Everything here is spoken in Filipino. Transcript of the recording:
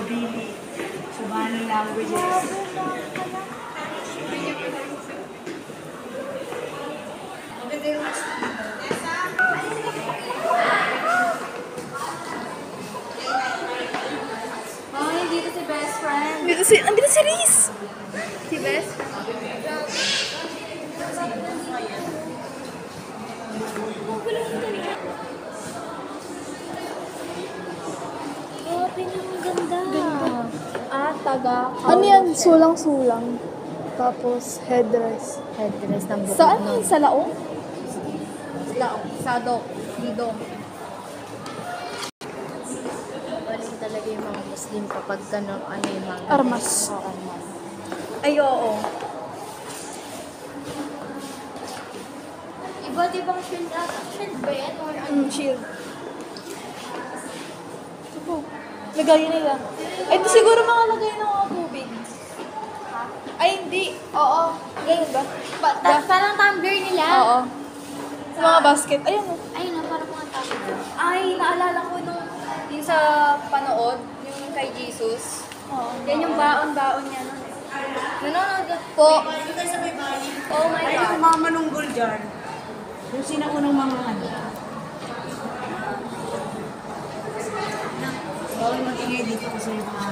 Really. So, many languages. Ay, dito si best friend. Andito si Riz! Si best friend. Grabe na, ang ganda. Taga. Ano yan? Sulang-sulang. Tapos headdress. Headdress ng bukod. Saan yun? Sa laong? Sadok. Lidong. Galing talaga yung mga Muslim kapag gano'n, ano yung mga... Armas. Armas. Ay, oo. Iba't ibang shield ata. Shield ba yan? Or ano? Shield. Ito. Lagayin nila. Ay, di siguro mga lagay ng mga tubig. Ay, hindi. Oo. Ganun ba? Parang tumbler nila. Oo. Sa mga basket. Ayun o. Ayun na, parang mga tumbler. Ay, naalala ko nung yung sa panood, yung kay Jesus. Oo. Yan yung baon-baon niya nun. Nanonood Po. Oh my Ay, God. yung mga manunggol dyan. Yung sinaunang mga ano. Bawal mag-ingay dito kasi yung mga